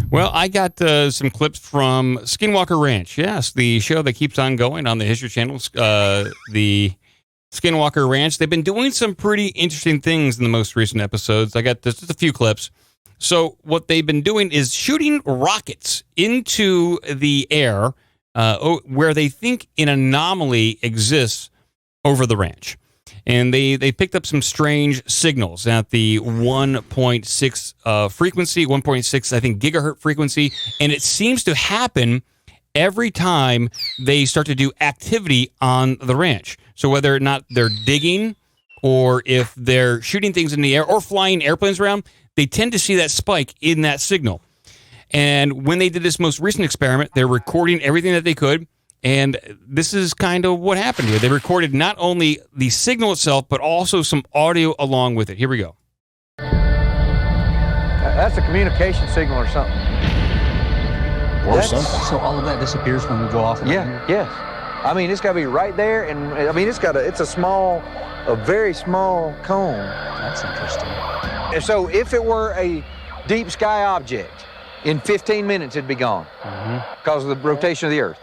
Well, I got some clips from Skinwalker Ranch. Yes, the show that keeps on going on the History Channel, the Skinwalker Ranch. They've been doing some pretty interesting things in the most recent episodes. I got just a few clips. So what they've been doing is shooting rockets into the air where they think an anomaly exists over the ranch. And they picked up some strange signals at the 1.6 frequency, 1.6, I think, gigahertz frequency. And it seems to happen every time they start to do activity on the ranch. So whether or not they're digging or if they're shooting things in the air or flying airplanes around, they tend to see that spike in that signal. And when they did this most recent experiment, they're recording everything that they could. And this is kind of what happened here. They recorded not only the signal itself, but also some audio along with it. Here we go. That's a communication signal or something. Or something. So all of that disappears when we go off? Yes. I mean, it's got to be right there, and I mean, it's a very small cone. That's interesting. And so if it were a deep sky object, in 15 minutes it'd be gone because of the rotation of the Earth.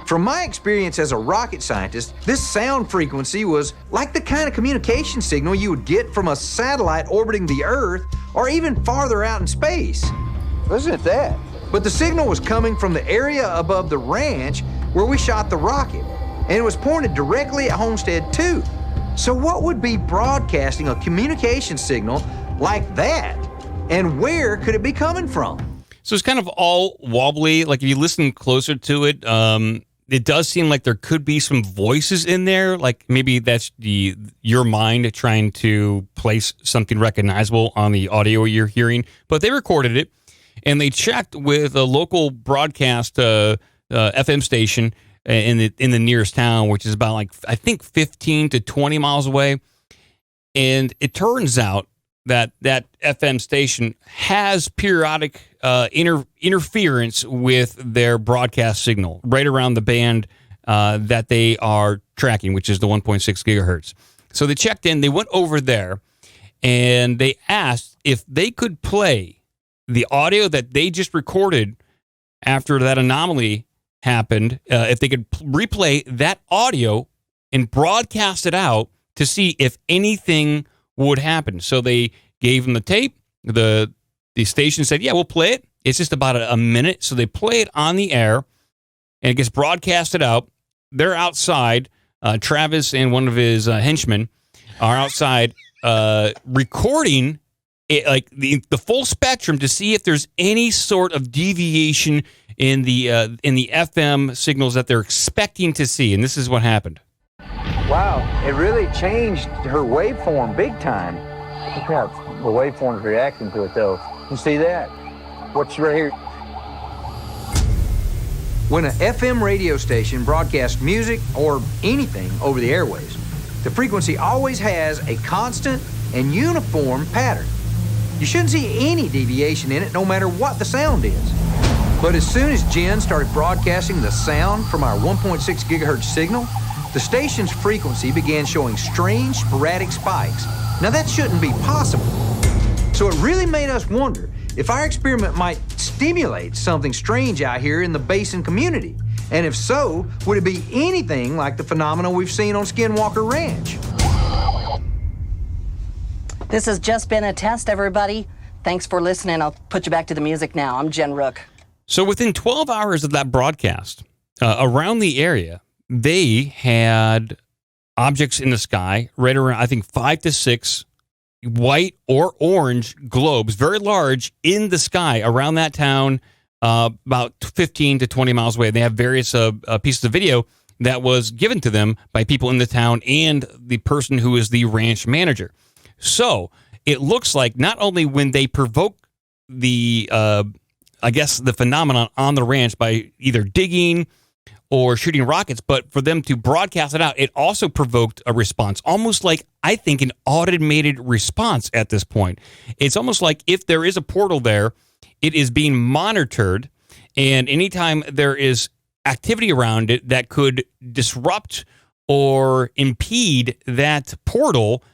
From my experience as a rocket scientist, this sound frequency was like the kind of communication signal you would get from a satellite orbiting the Earth or even farther out in space. Listen at that. But the signal was coming from the area above the ranch where we shot the rocket, and it was pointed directly at Homestead 2. So what would be broadcasting a communication signal like that, and where could it be coming from? So it's kind of all wobbly. Like if you listen closer to it, it does seem like there could be some voices in there. Like maybe that's your mind trying to place something recognizable on the audio you're hearing. But they recorded it, and they checked with a local broadcast FM station in the nearest town, which is about I think 15 to 20 miles away. And it turns out that FM station has periodic interference with their broadcast signal right around the band that they are tracking, which is the 1.6 gigahertz. So they checked in, they went over there, and they asked if they could play the audio that they just recorded after that anomaly happened, if they could replay that audio and broadcast it out to see if anything would happen. So they gave them the tape. The station said, yeah, we'll play it. It's just about a minute. So they play it on the air, and it gets broadcasted out. They're outside. Travis and one of his henchmen are outside recording it, like the full spectrum, to see if there's any sort of deviation in the FM signals that they're expecting to see. And this is what happened. Wow, it really changed her waveform big time. Look how the waveform's reacting to it, though. You see that? What's right here? When an FM radio station broadcasts music or anything over the airwaves, the frequency always has a constant and uniform pattern. You shouldn't see any deviation in it, no matter what the sound is. But as soon as Jen started broadcasting the sound from our 1.6 gigahertz signal, the station's frequency began showing strange, sporadic spikes. Now that shouldn't be possible. So it really made us wonder if our experiment might stimulate something strange out here in the basin community. And if so, would it be anything like the phenomena we've seen on Skinwalker Ranch? This has just been a test, everybody. Thanks for listening. I'll put you back to the music now. I'm Jen Rook. So within 12 hours of that broadcast, around the area, they had objects in the sky right around, I think, 5 to 6 white or orange globes, very large, in the sky around that town, about 15 to 20 miles away. They have various pieces of video that was given to them by people in the town and the person who is the ranch manager. So it looks like not only when they provoke the, the phenomenon on the ranch by either digging or shooting rockets, but for them to broadcast it out, it also provoked a response, almost like, I think, an automated response at this point. It's almost like if there is a portal there, it is being monitored, and anytime there is activity around it that could disrupt or impede that portal,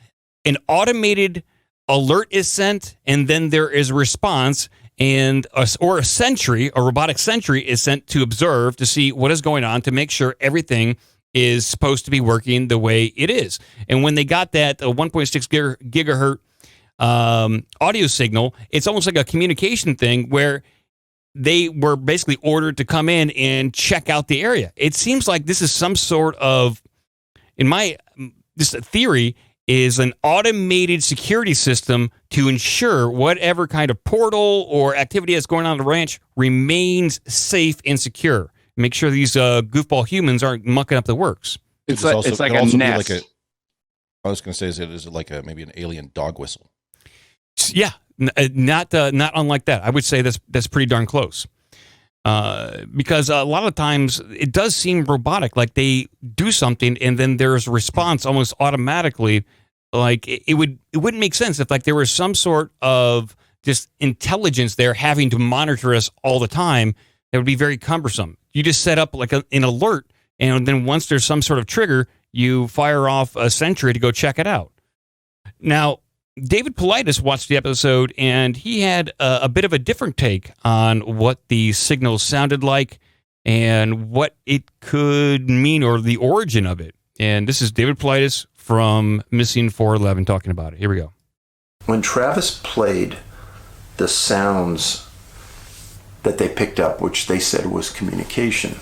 an automated alert is sent, and then there is a response, and a robotic sentry is sent to observe to see what is going on to make sure everything is supposed to be working the way it is. And when they got that 1.6 gigahertz audio signal, it's almost like a communication thing where they were basically ordered to come in and check out the area. It seems like this is some sort of, this theory is an automated security system to ensure whatever kind of portal or activity that's going on at the ranch remains safe and secure. Make sure these goofball humans aren't mucking up the works. It's like a nest. I was going to say, is it like maybe an alien dog whistle? Yeah, not unlike that. I would say that's pretty darn close. Because a lot of times it does seem robotic, like they do something and then there's a response almost automatically. Like it wouldn't make sense if like there was some sort of just intelligence there having to monitor us all the time. It would be very cumbersome. You just set up like an alert, and then once there's some sort of trigger, you fire off a sentry to go check it out. Now, David Politis watched the episode, and he had a bit of a different take on what the signal sounded like and what it could mean or the origin of it. And this is David Politis from Missing 411 talking about it. Here we go. When Travis played the sounds that they picked up, which they said was communication,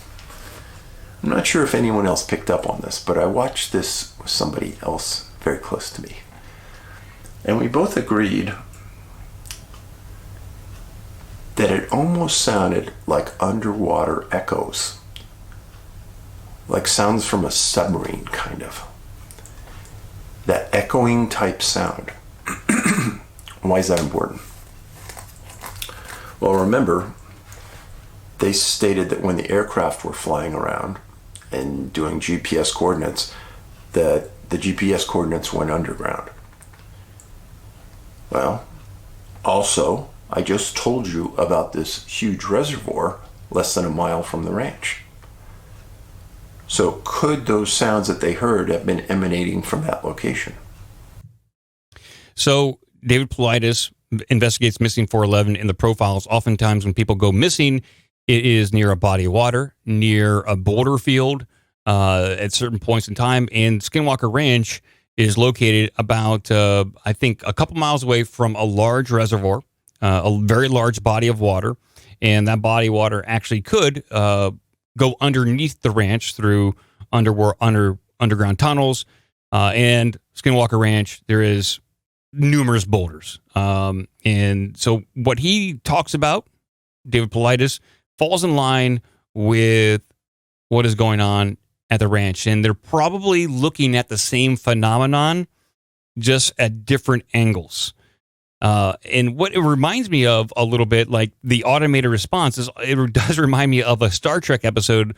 I'm not sure if anyone else picked up on this, but I watched this with somebody else very close to me. And we both agreed that it almost sounded like underwater echoes. Like sounds from a submarine, kind of. That echoing type sound. Why is that important? Well, remember, they stated that when the aircraft were flying around and doing GPS coordinates, that the GPS coordinates went underground. Well, also, I just told you about this huge reservoir less than a mile from the ranch. So could those sounds that they heard have been emanating from that location? So David Politis investigates Missing 411 in the profiles. Oftentimes when people go missing, it is near a body of water, near a boulder field, at certain points in time. And Skinwalker Ranch is located about, I think, a couple miles away from a large reservoir, a very large body of water. And that body of water actually could go underneath the ranch through underground tunnels. And Skinwalker Ranch, there is numerous boulders. And so what he talks about, David Politis, falls in line with what is going on at the ranch. And they're probably looking at the same phenomenon, just at different angles. And what it reminds me of a little bit, like the automated response, is it does remind me of a Star Trek episode,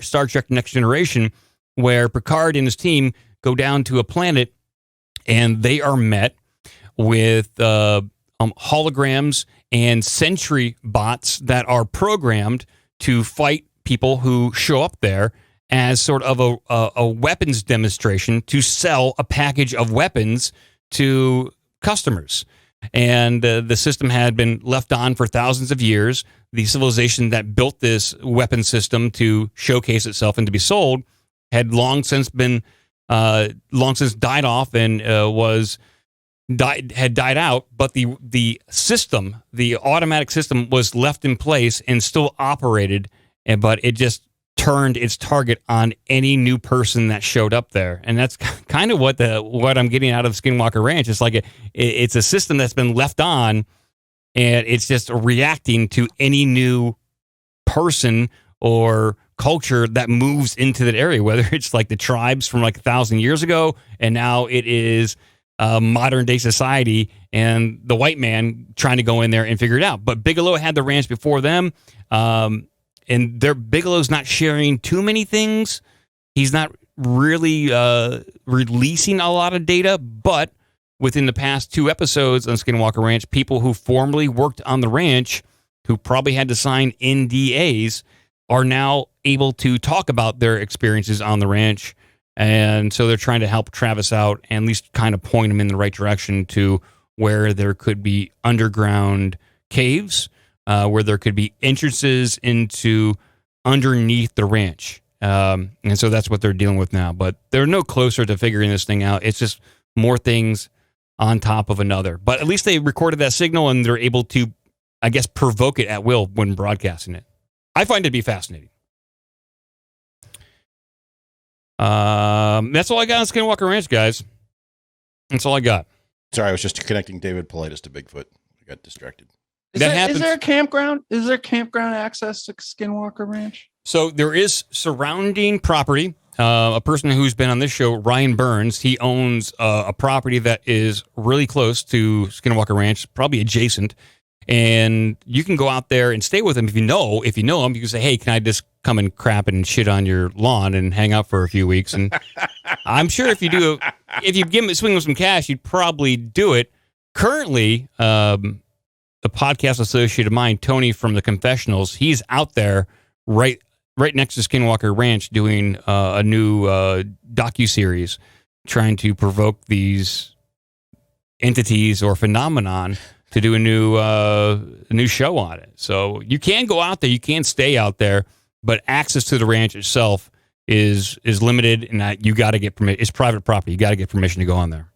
Star Trek Next Generation, where Picard and his team go down to a planet and they are met with holograms and sentry bots that are programmed to fight people who show up there as sort of a weapons demonstration to sell a package of weapons to customers. And the system had been left on for thousands of years. The civilization that built this weapon system to showcase itself and to be sold had long since died off and had died out. But the system, the automatic system, was left in place and still operated. But it just turned its target on any new person that showed up there. And that's kind of what I'm getting out of Skinwalker Ranch. It's like it's a system that's been left on, and it's just reacting to any new person or culture that moves into that area, whether it's like the tribes from like 1,000 years ago, and now it is modern day society and the white man trying to go in there and figure it out. But Bigelow had the ranch before them. And Bigelow's not sharing too many things. He's not really releasing a lot of data, but within the past 2 episodes on Skinwalker Ranch, people who formerly worked on the ranch, who probably had to sign NDAs, are now able to talk about their experiences on the ranch. And so they're trying to help Travis out and at least kind of point him in the right direction to where there could be underground caves, where there could be entrances into underneath the ranch. And so that's what they're dealing with now. But they're no closer to figuring this thing out. It's just more things on top of another. But at least they recorded that signal and they're able to, I guess, provoke it at will when broadcasting it. I find it to be fascinating. That's all I got on Skinwalker Ranch, guys. That's all I got. Sorry, I was just connecting David Paulides to Bigfoot. I got distracted. Is there a campground? Is there campground access to Skinwalker Ranch? So there is surrounding property. A person who's been on this show, Ryan Burns, he owns a property that is really close to Skinwalker Ranch, probably adjacent. And you can go out there and stay with him if you know him. You can say, "Hey, can I just come and crap and shit on your lawn and hang out for a few weeks?" And I'm sure if you swing him some cash, you'd probably do it. Currently, a podcast associate of mine, Tony from the Confessionals, he's out there right next to Skinwalker Ranch doing a new docuseries trying to provoke these entities or phenomenon to do a new show on it. So you can go out there, you can stay out there, but access to the ranch itself is limited, and that you got to get permission. It's private property. You got to get permission to go on there.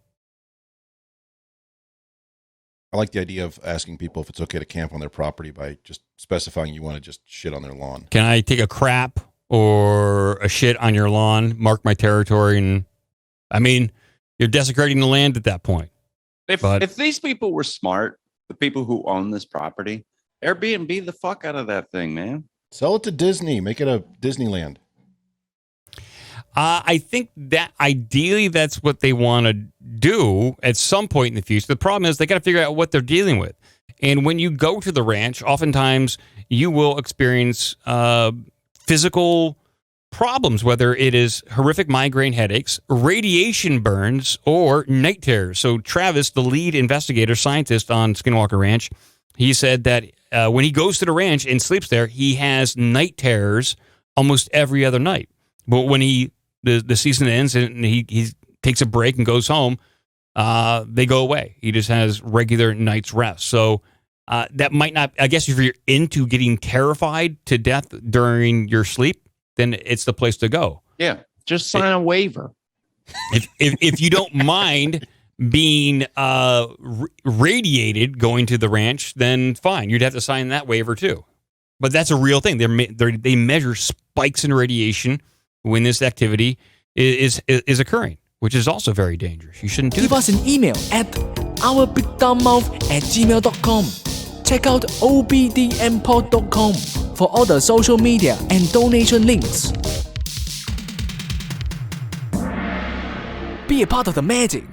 I like the idea of asking people if it's okay to camp on their property by just specifying you want to just shit on their lawn. Can I take a crap or a shit on your lawn, mark my territory? And I mean, you're desecrating the land at that point. If these people were smart, the people who own this property, Airbnb the fuck out of that thing, man. Sell it to Disney. Make it a Disneyland. I think that ideally that's what they want to do at some point in the future. The problem is they got to figure out what they're dealing with. And when you go to the ranch, oftentimes you will experience physical problems, whether it is horrific migraine headaches, radiation burns, or night terrors. So Travis, the lead investigator scientist on Skinwalker Ranch, he said that when he goes to the ranch and sleeps there, he has night terrors almost every other night. But when the season ends and he takes a break and goes home, they go away. He just has regular night's rest. So that might not, I guess if you're into getting terrified to death during your sleep, then it's the place to go. Yeah, just sign a waiver. If you don't mind being radiated going to the ranch, then fine. You'd have to sign that waiver too. But that's a real thing. They measure spikes in radiation when this activity is occurring, which is also very dangerous. You shouldn't do that. Give us an email at ourbigdumbmouth@gmail.com. Check out obdmpod.com for all the social media and donation links. Be a part of the magic.